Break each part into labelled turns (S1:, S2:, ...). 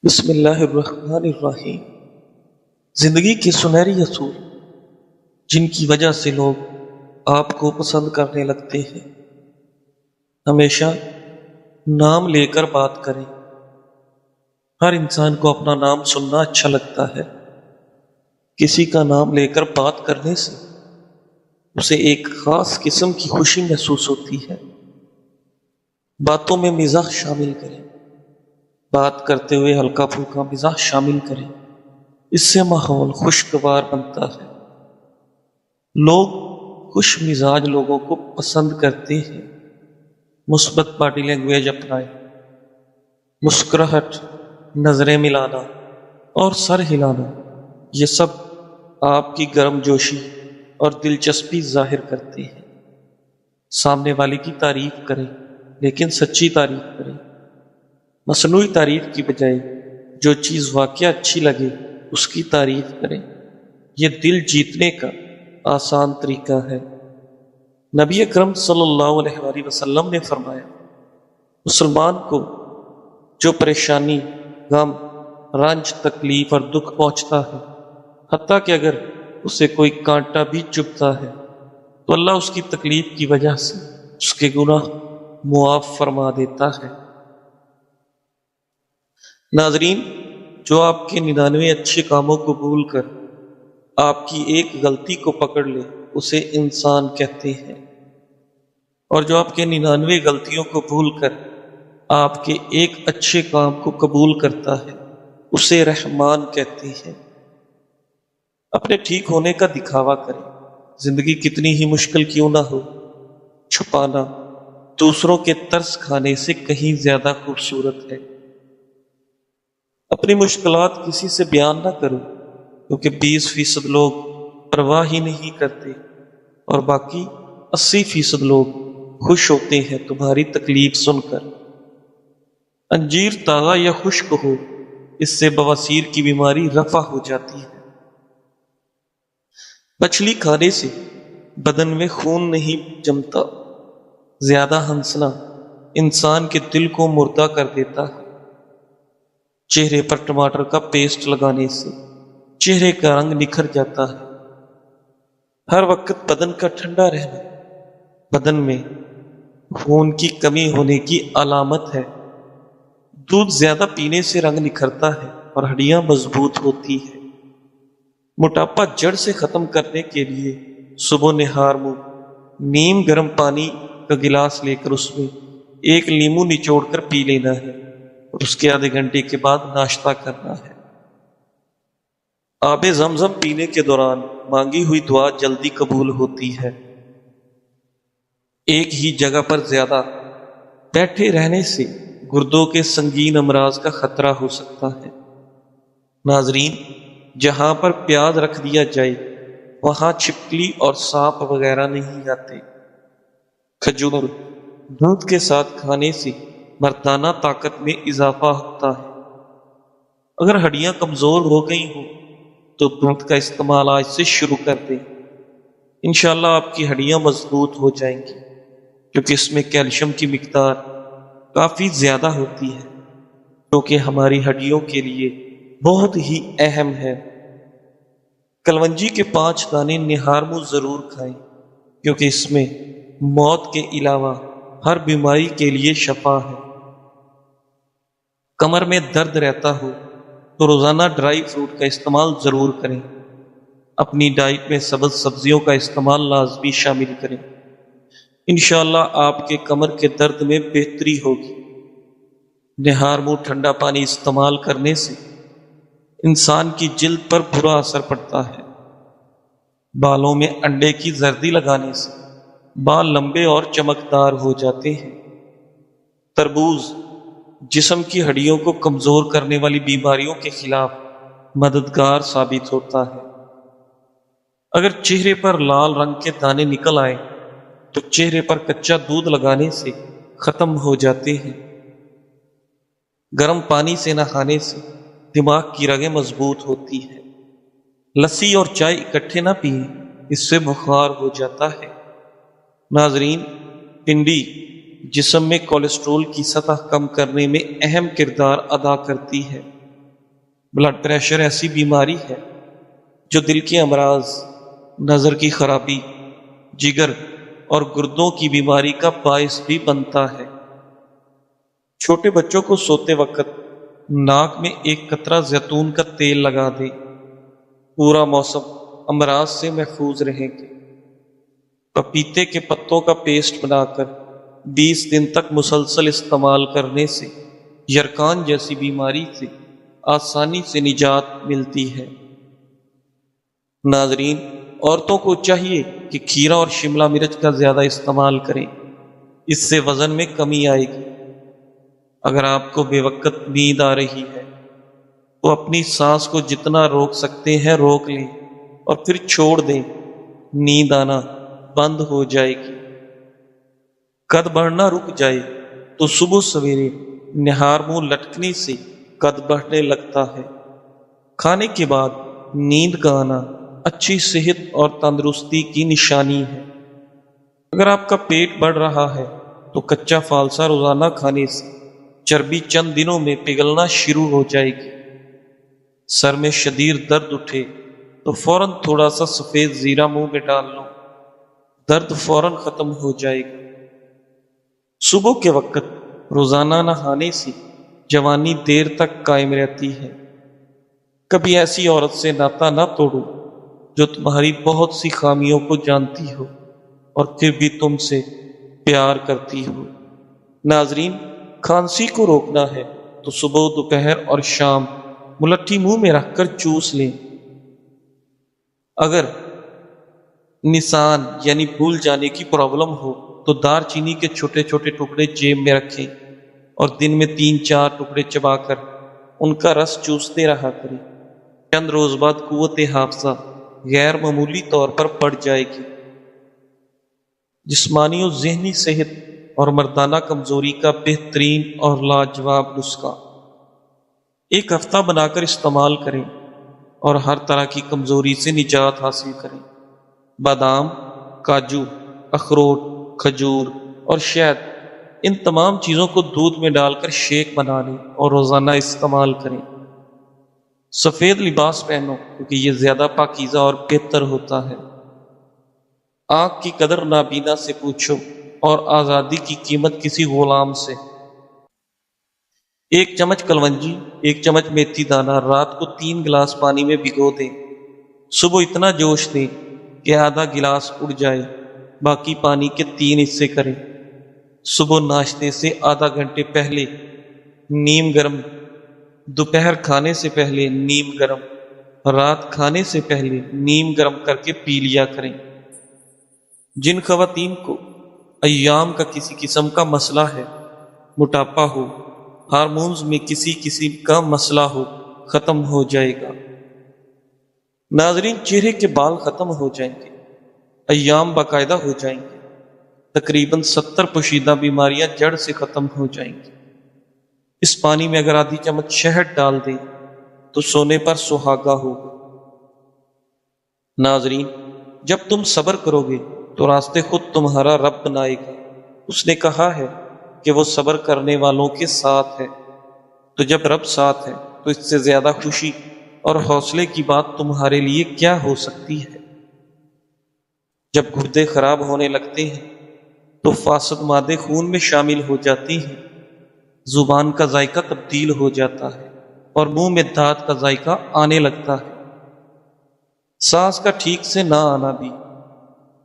S1: بسم اللہ الرحمن الرحیم۔ زندگی کے سنہری اصول جن کی وجہ سے لوگ آپ کو پسند کرنے لگتے ہیں۔ ہمیشہ نام لے کر بات کریں۔ ہر انسان کو اپنا نام سننا اچھا لگتا ہے۔ کسی کا نام لے کر بات کرنے سے اسے ایک خاص قسم کی خوشی محسوس ہوتی ہے۔ باتوں میں مزاح شامل کریں۔ بات کرتے ہوئے ہلکا پھلکا مزاح شامل کریں، اس سے ماحول خوشگوار بنتا ہے۔ لوگ خوش مزاج لوگوں کو پسند کرتے ہیں۔ مثبت باڈی لینگویج اپنائیں۔ مسکراہٹ، نظریں ملانا اور سر ہلانا، یہ سب آپ کی گرم جوشی اور دلچسپی ظاہر کرتے ہیں۔ سامنے والے کی تعریف کریں، لیکن سچی تعریف کریں۔ مصنوعی تعریف کی بجائے جو چیز واقعہ اچھی لگے اس کی تعریف کریں۔ یہ دل جیتنے کا آسان طریقہ ہے۔ نبی اکرم صلی اللہ علیہ وآلہ وسلم نے فرمایا، مسلمان کو جو پریشانی، غم، رنج، تکلیف اور دکھ پہنچتا ہے، حتیٰ کہ اگر اسے کوئی کانٹا بھی چبھتا ہے تو اللہ اس کی تکلیف کی وجہ سے اس کے گناہ معاف فرما دیتا ہے۔ ناظرین، جو آپ کے 99 اچھے کاموں کو بھول کر آپ کی ایک غلطی کو پکڑ لے اسے انسان کہتے ہیں، اور جو آپ کے 99 غلطیوں کو بھول کر آپ کے ایک اچھے کام کو قبول کرتا ہے اسے رحمان کہتے ہیں۔ اپنے ٹھیک ہونے کا دکھاوا کریں۔ زندگی کتنی ہی مشکل کیوں نہ ہو، چھپانا دوسروں کے ترس کھانے سے کہیں زیادہ خوبصورت ہے۔ اپنی مشکلات کسی سے بیان نہ کرو، کیونکہ 20% لوگ پرواہ ہی نہیں کرتے اور باقی 80% لوگ خوش ہوتے ہیں تمہاری تکلیف سن کر۔ انجیر تازہ یا خشک ہو، اس سے بواسیر کی بیماری رفع ہو جاتی ہے۔ مچھلی کھانے سے بدن میں خون نہیں جمتا۔ زیادہ ہنسنا انسان کے دل کو مردہ کر دیتا ہے۔ چہرے پر ٹماٹر کا پیسٹ لگانے سے چہرے کا رنگ نکھر جاتا ہے۔ ہر وقت بدن کا ٹھنڈا رہنا بدن میں خون کی کمی ہونے کی علامت ہے۔ دودھ زیادہ پینے سے رنگ نکھرتا ہے اور ہڈیاں مضبوط ہوتی ہیں۔ موٹاپا جڑ سے ختم کرنے کے لیے صبح نہار منہ نیم گرم پانی کا گلاس لے کر اس میں ایک لیمو نچوڑ کر پی لینا ہے، اور اس کے آدھے گھنٹے کے بعد ناشتہ کرنا ہے۔ آب زمزم پینے کے دوران مانگی ہوئی دعا جلدی قبول ہوتی ہے۔ ایک ہی جگہ پر زیادہ بیٹھے رہنے سے گردوں کے سنگین امراض کا خطرہ ہو سکتا ہے۔ ناظرین، جہاں پر پیاز رکھ دیا جائے وہاں چھپکلی اور سانپ وغیرہ نہیں آتے۔ کھجور دودھ کے ساتھ کھانے سے مردانہ طاقت میں اضافہ ہوتا ہے۔ اگر ہڈیاں کمزور ہو گئی ہوں تو دودھ کا استعمال آج سے شروع کر دیں۔ انشاءاللہ آپ کی ہڈیاں مضبوط ہو جائیں گی، کیونکہ اس میں کیلشیم کی مقدار کافی زیادہ ہوتی ہے، جو کہ ہماری ہڈیوں کے لیے بہت ہی اہم ہے۔ کلونجی کے 5 دانے نہار منہ ضرور کھائیں، کیونکہ اس میں موت کے علاوہ ہر بیماری کے لیے شفا ہے۔ کمر میں درد رہتا ہو تو روزانہ ڈرائی فروٹ کا استعمال ضرور کریں۔ اپنی ڈائٹ میں سبز سبزیوں کا استعمال لازمی شامل کریں۔ انشاءاللہ آپ کے کمر کے درد میں بہتری ہوگی۔ نہار منہ ٹھنڈا پانی استعمال کرنے سے انسان کی جلد پر برا اثر پڑتا ہے۔ بالوں میں انڈے کی زردی لگانے سے بال لمبے اور چمکدار ہو جاتے ہیں۔ تربوز جسم کی ہڈیوں کو کمزور کرنے والی بیماریوں کے خلاف مددگار ثابت ہوتا ہے۔ اگر چہرے پر لال رنگ کے دانے نکل آئیں تو چہرے پر کچا دودھ لگانے سے ختم ہو جاتے ہیں۔ گرم پانی سے نہانے سے دماغ کی رگیں مضبوط ہوتی ہیں۔ لسی اور چائے اکٹھے نہ پئیں، اس سے بخار ہو جاتا ہے۔ ناظرین، پنڈی جسم میں کولیسٹرول کی سطح کم کرنے میں اہم کردار ادا کرتی ہے۔ بلڈ پریشر ایسی بیماری ہے جو دل کے امراض، نظر کی خرابی، جگر اور گردوں کی بیماری کا باعث بھی بنتا ہے۔ چھوٹے بچوں کو سوتے وقت ناک میں ایک قطرہ زیتون کا تیل لگا دیں، پورا موسم امراض سے محفوظ رہیں گے۔ پپیتے کے پتوں کا پیسٹ بنا کر 20 دن تک مسلسل استعمال کرنے سے یرکان جیسی بیماری سے آسانی سے نجات ملتی ہے۔ ناظرین، عورتوں کو چاہیے کہ کھیرا اور شملہ مرچ کا زیادہ استعمال کریں، اس سے وزن میں کمی آئے گی۔ اگر آپ کو بے وقت نیند آ رہی ہے تو اپنی سانس کو جتنا روک سکتے ہیں روک لیں اور پھر چھوڑ دیں، نیند آنا بند ہو جائے گی۔ قد بڑھنا رک جائے تو صبح سویرے نہار منہ لٹکنے سے قد بڑھنے لگتا ہے۔ کھانے کے بعد نیند کا آنا اچھی صحت اور تندرستی کی نشانی ہے۔ اگر آپ کا پیٹ بڑھ رہا ہے تو کچا فالسا روزانہ کھانے سے چربی چند دنوں میں پگھلنا شروع ہو جائے گی۔ سر میں شدید درد اٹھے تو فوراً تھوڑا سا سفید زیرہ منہ میں ڈال لو، درد فوراً ختم ہو جائے گا۔ صبح کے وقت روزانہ نہانے سے جوانی دیر تک قائم رہتی ہے۔ کبھی ایسی عورت سے ناطا نہ توڑو جو تمہاری بہت سی خامیوں کو جانتی ہو اور پھر بھی تم سے پیار کرتی ہو۔ ناظرین، کھانسی کو روکنا ہے تو صبح، دوپہر اور شام ملٹھی منہ میں رکھ کر چوس لیں۔ اگر نسان یعنی بھول جانے کی پرابلم ہو تو دار چینی کے چھوٹے چھوٹے ٹکڑے جیب میں رکھیں اور دن میں 3-4 ٹکڑے چبا کر ان کا رس چوستے رہا کریں۔ چند روز بعد قوت حافظہ غیر معمولی طور پر بڑھ جائے گی۔ جسمانی و ذہنی صحت اور مردانہ کمزوری کا بہترین اور لاجواب نسخہ۔ ایک ہفتہ بنا کر استعمال کریں اور ہر طرح کی کمزوری سے نجات حاصل کریں۔ بادام، کاجو، اخروٹ، کھجور اور شہد، ان تمام چیزوں کو دودھ میں ڈال کر شیک بنا لیں اور روزانہ استعمال کریں۔ سفید لباس پہنو کیونکہ یہ زیادہ پاکیزہ اور بہتر ہوتا ہے۔ آنکھ کی قدر نابینا سے پوچھو اور آزادی کی قیمت کسی غلام سے۔ 1 چمچ کلونجی، 1 چمچ میتھی دانہ رات کو 3 گلاس پانی میں بھگو دیں۔ صبح اتنا جوش دیں کہ آدھا گلاس اڑ جائے، باقی پانی کے 3 حصے کریں۔ صبح ناشتے سے آدھا گھنٹے پہلے نیم گرم، دوپہر کھانے سے پہلے نیم گرم، رات کھانے سے پہلے نیم گرم کر کے پی لیا کریں۔ جن خواتین کو ایام کا کسی قسم کا مسئلہ ہے، موٹاپا ہو، ہارمونز میں کسی قسم کا مسئلہ ہو، ختم ہو جائے گا۔ ناظرین، چہرے کے بال ختم ہو جائیں گے، ایام باقاعدہ ہو جائیں گے، تقریباً 70 پوشیدہ بیماریاں جڑ سے ختم ہو جائیں گی۔ اس پانی میں اگر آدھی چمچ شہد ڈال دیں تو سونے پر سہاگا ہوگا۔ ناظرین، جب تم صبر کرو گے تو راستے خود تمہارا رب بنائے گا۔ اس نے کہا ہے کہ وہ صبر کرنے والوں کے ساتھ ہے۔ تو جب رب ساتھ ہے تو اس سے زیادہ خوشی اور حوصلے کی بات تمہارے لیے کیا ہو سکتی ہے؟ جب گردے خراب ہونے لگتے ہیں تو فاسد مادے خون میں شامل ہو جاتی ہیں، زبان کا ذائقہ تبدیل ہو جاتا ہے اور منہ میں دانت کا ذائقہ آنے لگتا ہے۔ سانس کا ٹھیک سے نہ آنا بھی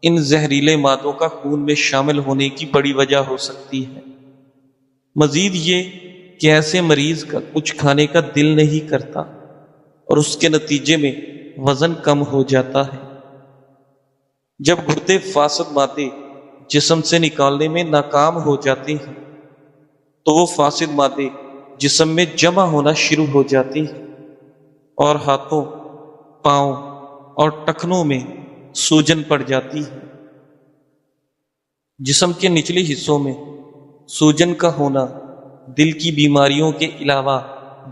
S1: ان زہریلے مادوں کا خون میں شامل ہونے کی بڑی وجہ ہو سکتی ہے۔ مزید یہ کہ ایسے مریض کا کچھ کھانے کا دل نہیں کرتا اور اس کے نتیجے میں وزن کم ہو جاتا ہے۔ جب گردے فاسد مادے جسم سے نکالنے میں ناکام ہو جاتے ہیں تو وہ فاسد مادے جسم میں جمع ہونا شروع ہو جاتی ہیں اور ہاتھوں، پاؤں اور ٹخنوں میں سوجن پڑ جاتی ہے۔ جسم کے نچلے حصوں میں سوجن کا ہونا دل کی بیماریوں کے علاوہ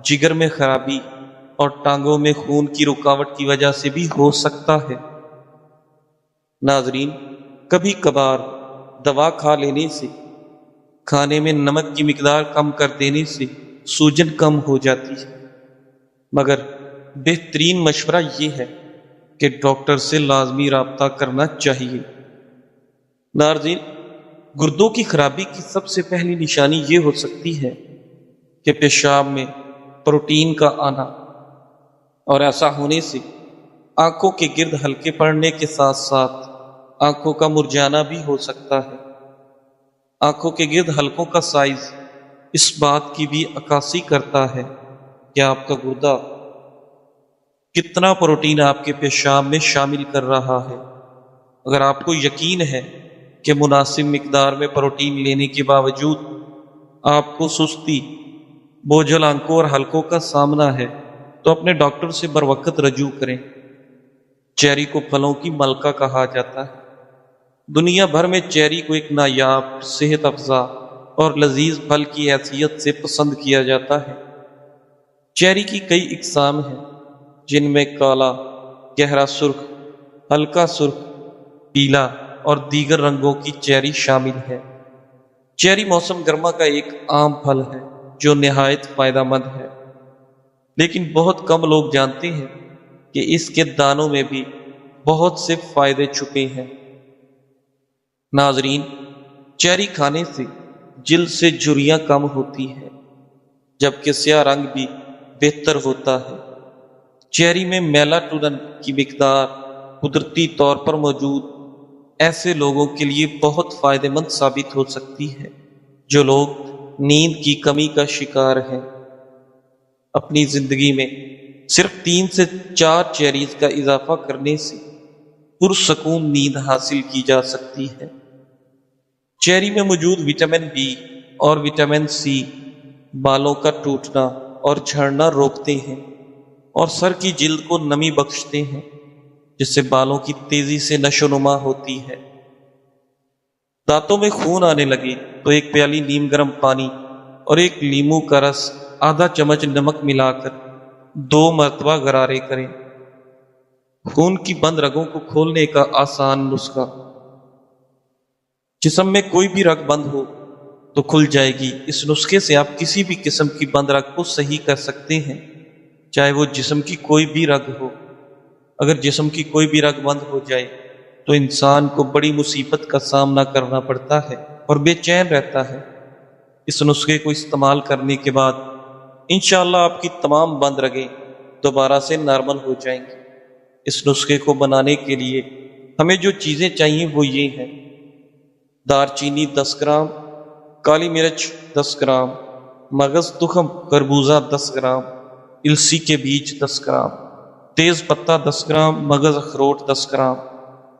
S1: جگر میں خرابی اور ٹانگوں میں خون کی رکاوٹ کی وجہ سے بھی ہو سکتا ہے۔ ناظرین، کبھی کبھار دوا کھا لینے سے، کھانے میں نمک کی مقدار کم کر دینے سے سوجن کم ہو جاتی ہے۔ مگر بہترین مشورہ یہ ہے کہ ڈاکٹر سے لازمی رابطہ کرنا چاہیے۔ ناظرین، گردوں کی خرابی کی سب سے پہلی نشانی یہ ہو سکتی ہے کہ پیشاب میں پروٹین کا آنا، اور ایسا ہونے سے آنکھوں کے گرد ہلکے پڑنے کے ساتھ ساتھ آنکھوں کا مرجانا بھی ہو سکتا ہے۔ آنکھوں کے گرد حلقوں کا سائز اس بات کی بھی عکاسی کرتا ہے کہ آپ کا گردہ کتنا پروٹین آپ کے پیشاب میں شامل کر رہا ہے۔ اگر آپ کو یقین ہے کہ مناسب مقدار میں پروٹین لینے کے باوجود آپ کو سستی، بوجھل آنکھوں اور حلقوں کا سامنا ہے تو اپنے ڈاکٹر سے بروقت رجوع کریں۔ چیری کو پھلوں کی ملکہ کہا جاتا ہے۔ دنیا بھر میں چیری کو ایک نایاب، صحت افزا اور لذیذ پھل کی حیثیت سے پسند کیا جاتا ہے۔ چیری کی کئی اقسام ہیں جن میں کالا، گہرا سرخ، ہلکا سرخ، پیلا اور دیگر رنگوں کی چیری شامل ہے۔ چیری موسم گرما کا ایک عام پھل ہے جو نہایت فائدہ مند ہے، لیکن بہت کم لوگ جانتے ہیں کہ اس کے دانوں میں بھی بہت سے فائدے چھپے ہیں۔ ناظرین، چیری کھانے سے جلد سے جھریاں کم ہوتی ہیں، جبکہ سیاہ رنگ بھی بہتر ہوتا ہے۔ چیری میں میلاٹونن کی مقدار قدرتی طور پر موجود ایسے لوگوں کے لیے بہت فائدہ مند ثابت ہو سکتی ہے جو لوگ نیند کی کمی کا شکار ہیں۔ اپنی زندگی میں صرف 3 سے 4 چیریز کا اضافہ کرنے سے پرسکون نیند حاصل کی جا سکتی ہے۔ چیری میں موجود وٹامن بی اور وٹامن سی بالوں کا ٹوٹنا اور جھڑنا روکتے ہیں اور سر کی جلد کو نمی بخشتے ہیں، جس سے بالوں کی تیزی سے نشو و نما ہوتی ہے۔ دانتوں میں خون آنے لگے تو ایک پیالی نیم گرم پانی اور ایک لیموں کا رس آدھا چمچ نمک ملا کر 2 مرتبہ غرارے کریں۔ خون کی بند رگوں کو کھولنے کا آسان نسخہ۔ جسم میں کوئی بھی رگ بند ہو تو کھل جائے گی۔ اس نسخے سے آپ کسی بھی قسم کی بند رگ کو صحیح کر سکتے ہیں، چاہے وہ جسم کی کوئی بھی رگ ہو۔ اگر جسم کی کوئی بھی رگ بند ہو جائے تو انسان کو بڑی مصیبت کا سامنا کرنا پڑتا ہے اور بے چین رہتا ہے۔ اس نسخے کو استعمال کرنے کے بعد انشاءاللہ آپ کی تمام بند رگیں دوبارہ سے نارمل ہو جائیں گی۔ اس نسخے کو بنانے کے لیے ہمیں جو چیزیں چاہیے وہ یہ ہیں: دار چینی 10 گرام، کالی مرچ 10 گرام، مغز تخم خربوزہ 10 گرام، السی کے بیج 10 گرام، تیز پتہ 10 گرام، مغز اخروٹ 10 گرام،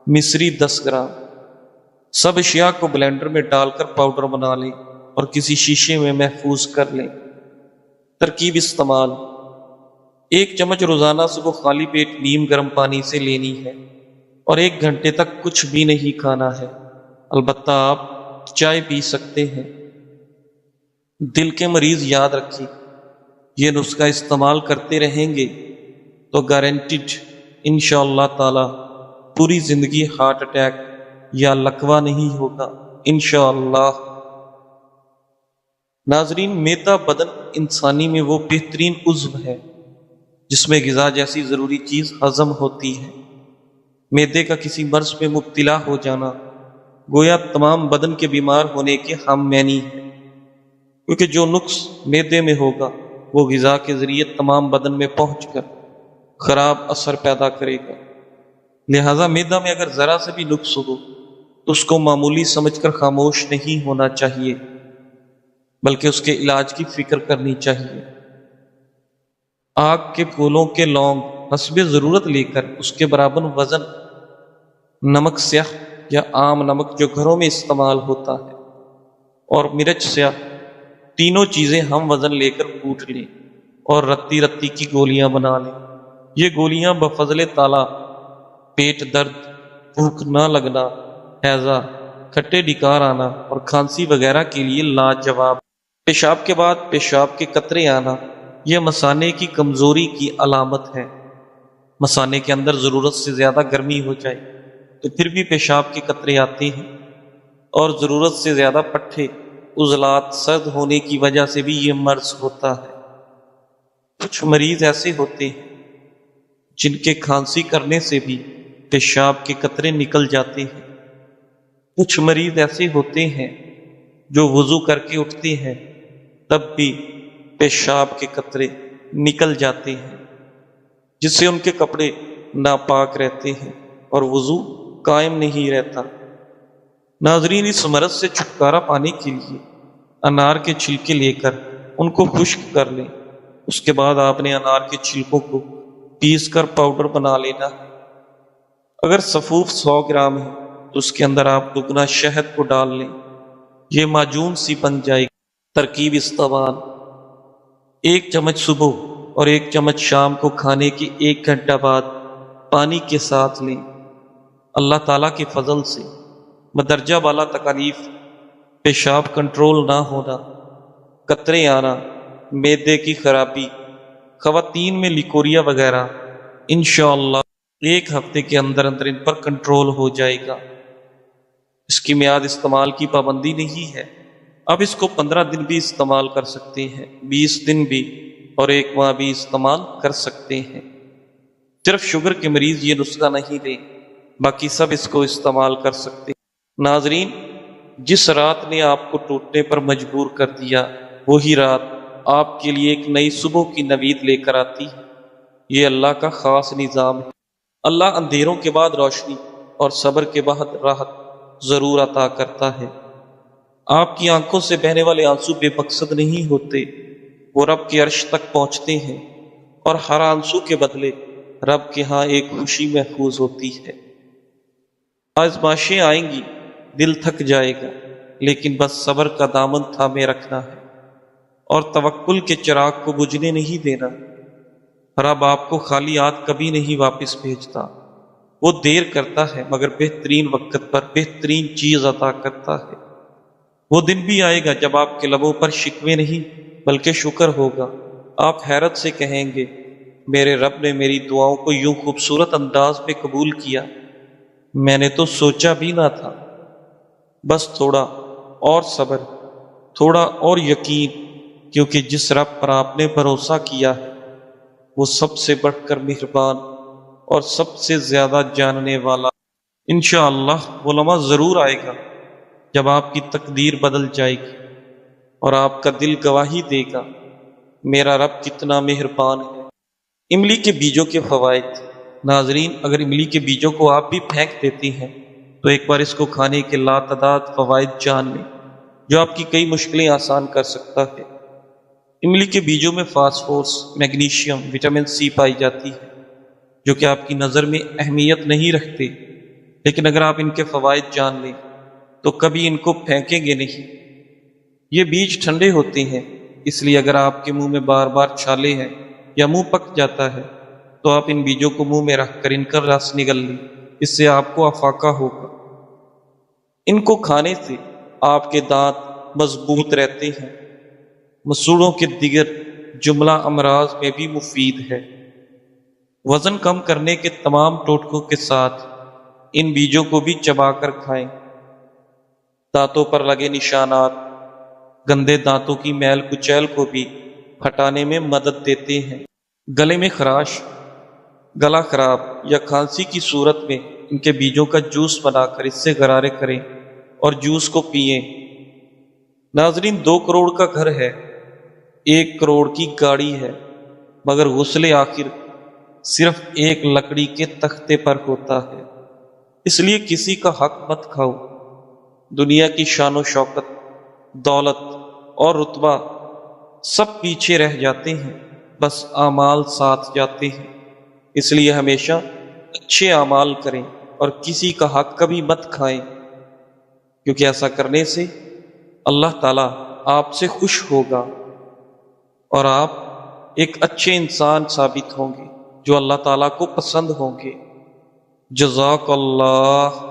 S1: مصری 10 گرام۔ سب اشیاء کو بلینڈر میں ڈال کر پاؤڈر بنا لیں اور کسی شیشے میں محفوظ کر لیں۔ ترکیب استعمال: 1 چمچ روزانہ صبح خالی پیٹ نیم گرم پانی سے لینی ہے اور 1 گھنٹے تک کچھ بھی نہیں کھانا ہے۔ البتہ آپ چائے پی سکتے ہیں۔ دل کے مریض یاد رکھیں، یہ نسخہ استعمال کرتے رہیں گے تو گارنٹیڈ انشاءاللہ تعالی پوری زندگی ہارٹ اٹیک یا لقوہ نہیں ہوگا انشاءاللہ۔ ناظرین، معدہ بدن انسانی میں وہ بہترین عضو ہے جس میں غذا جیسی ضروری چیز ہضم ہوتی ہے۔ معدے کا کسی مرض میں مبتلا ہو جانا گویا تمام بدن کے بیمار ہونے کے ہم معنی ہے، کیونکہ جو نقص معدے میں ہوگا وہ غذا کے ذریعے تمام بدن میں پہنچ کر خراب اثر پیدا کرے گا۔ لہذا معدہ میں اگر ذرا سے بھی نقص ہو تو اس کو معمولی سمجھ کر خاموش نہیں ہونا چاہیے، بلکہ اس کے علاج کی فکر کرنی چاہیے۔ آگ کے پھولوں کے لونگ حسب ضرورت لے کر اس کے برابر وزن نمک سیاہ یا عام نمک جو گھروں میں استعمال ہوتا ہے اور مرچ سیاہ، تینوں چیزیں ہم وزن لے کر کوٹ لیں اور رتی رتی کی گولیاں بنا لیں۔ یہ گولیاں بفضل تعالی پیٹ درد، بھوک نہ لگنا، ہیضہ، کھٹے ڈکار آنا اور کھانسی وغیرہ کے لیے لاجواب۔ پیشاب کے بعد پیشاب کے قطرے آنا یہ مثانے کی کمزوری کی علامت ہے۔ مثانے کے اندر ضرورت سے زیادہ گرمی ہو جائے تو پھر بھی پیشاب کے قطرے آتے ہیں، اور ضرورت سے زیادہ پٹھے، عضلات سرد ہونے کی وجہ سے بھی یہ مرض ہوتا ہے۔ کچھ مریض ایسے ہوتے ہیں جن کے کھانسی کرنے سے بھی پیشاب کے قطرے نکل جاتے ہیں۔ کچھ مریض ایسے ہوتے ہیں جو وضو کر کے اٹھتے ہیں تب بھی پیشاب کے قطرے نکل جاتے ہیں، جس سے ان کے کپڑے ناپاک رہتے ہیں اور وضو قائم نہیں رہتا۔ ناظرین، اس مرض سے چھٹکارا پانے کے لیے انار کے چھلکے لے کر ان کو خشک کر لیں۔ اس کے بعد آپ نے انار کے چھلکوں کو پیس کر پاؤڈر بنا لینا ہے۔ اگر سفوف 100 گرام ہے تو اس کے اندر آپ دگنا شہد کو ڈال لیں، یہ معجون سی بن جائے گی۔ ترکیب استعمال: 1 چمچ صبح اور 1 چمچ شام کو کھانے کے 1 گھنٹہ بعد پانی کے ساتھ لیں۔ اللہ تعالیٰ کے فضل سے مدرجہ بالا تکالیف، پیشاب کنٹرول نہ ہونا، قطرے آنا، معدے کی خرابی، خواتین میں لیکوریا وغیرہ، انشاءاللہ 1 ہفتے کے اندر ان پر کنٹرول ہو جائے گا۔ اس کی میعاد استعمال کی پابندی نہیں ہے، اب اس کو 15 دن بھی استعمال کر سکتے ہیں، 20 دن بھی اور 1 ماہ بھی استعمال کر سکتے ہیں۔ صرف شوگر کے مریض یہ نسخہ نہیں لیں، باقی سب اس کو استعمال کر سکتے ہیں۔ ناظرین، جس رات نے آپ کو ٹوٹنے پر مجبور کر دیا، وہی رات آپ کے لیے ایک نئی صبح کی نوید لے کر آتی ہے۔ یہ اللہ کا خاص نظام ہے۔ اللہ اندھیروں کے بعد روشنی اور صبر کے بعد راحت ضرور عطا کرتا ہے۔ آپ کی آنکھوں سے بہنے والے آنسو بے مقصد نہیں ہوتے، وہ رب کے عرش تک پہنچتے ہیں، اور ہر آنسو کے بدلے رب کے ہاں ایک خوشی محفوظ ہوتی ہے۔ آزمائشیں آئیں گی، دل تھک جائے گا، لیکن بس صبر کا دامن تھامے رکھنا ہے اور توکل کے چراغ کو بجھنے نہیں دینا۔ رب آپ کو خالی ہاتھ کبھی نہیں واپس بھیجتا، وہ دیر کرتا ہے مگر بہترین وقت پر بہترین چیز عطا کرتا ہے۔ وہ دن بھی آئے گا جب آپ کے لبوں پر شکوے نہیں بلکہ شکر ہوگا۔ آپ حیرت سے کہیں گے، میرے رب نے میری دعاؤں کو یوں خوبصورت انداز میں قبول کیا، میں نے تو سوچا بھی نہ تھا۔ بس تھوڑا اور صبر، تھوڑا اور یقین، کیونکہ جس رب پر آپ نے بھروسہ کیا ہے وہ سب سے بڑھ کر مہربان اور سب سے زیادہ جاننے والا۔ انشاءاللہ وہ لمحہ ضرور آئے گا جب آپ کی تقدیر بدل جائے گی اور آپ کا دل گواہی دے گا، میرا رب کتنا مہربان ہے۔ املی کے بیجوں کے فوائد۔ ناظرین، اگر املی کے بیجوں کو آپ بھی پھینک دیتے ہیں تو ایک بار اس کو کھانے کے لاتعداد فوائد جان لیں جو آپ کی کئی مشکلیں آسان کر سکتا ہے۔ املی کے بیجوں میں فاسفورس، میگنیشیم، وٹامن سی پائی جاتی ہے جو کہ آپ کی نظر میں اہمیت نہیں رکھتے، لیکن اگر آپ ان کے فوائد جان لیں تو کبھی ان کو پھینکیں گے نہیں۔ یہ بیج ٹھنڈے ہوتے ہیں، اس لیے اگر آپ کے منہ میں بار بار چھالے ہیں یا منہ پک جاتا ہے تو آپ ان بیجوں کو منہ میں رکھ کر ان کا رس نگل لیں، اس سے آپ کو افاقہ ہوگا۔ ان کو کھانے سے آپ کے دانت مضبوط رہتے ہیں۔ مسوڑوں کے دیگر جملہ امراض میں بھی مفید ہے۔ وزن کم کرنے کے تمام ٹوٹکوں کے ساتھ ان بیجوں کو بھی چبا کر کھائیں۔ دانتوں پر لگے نشانات، گندے دانتوں کی میل کچیل کو بھی ہٹانے میں مدد دیتے ہیں۔ گلے میں خراش، گلا خراب یا کھانسی کی صورت میں ان کے بیجوں کا جوس بنا کر اس سے غرارے کریں اور جوس کو پئیں۔ ناظرین، 2 کروڑ کا گھر ہے، 1 کروڑ کی گاڑی ہے، مگر غسل آخر صرف ایک لکڑی کے تختے پر ہوتا ہے۔ اس لیے کسی کا حق مت کھاؤ۔ دنیا کی شان و شوکت، دولت اور رتبہ سب پیچھے رہ جاتے ہیں، بس اعمال ساتھ جاتے ہیں۔ اس لیے ہمیشہ اچھے اعمال کریں اور کسی کا حق کبھی مت کھائیں، کیونکہ ایسا کرنے سے اللہ تعالیٰ آپ سے خوش ہوگا اور آپ ایک اچھے انسان ثابت ہوں گے جو اللہ تعالیٰ کو پسند ہوں گے۔ جزاک اللہ۔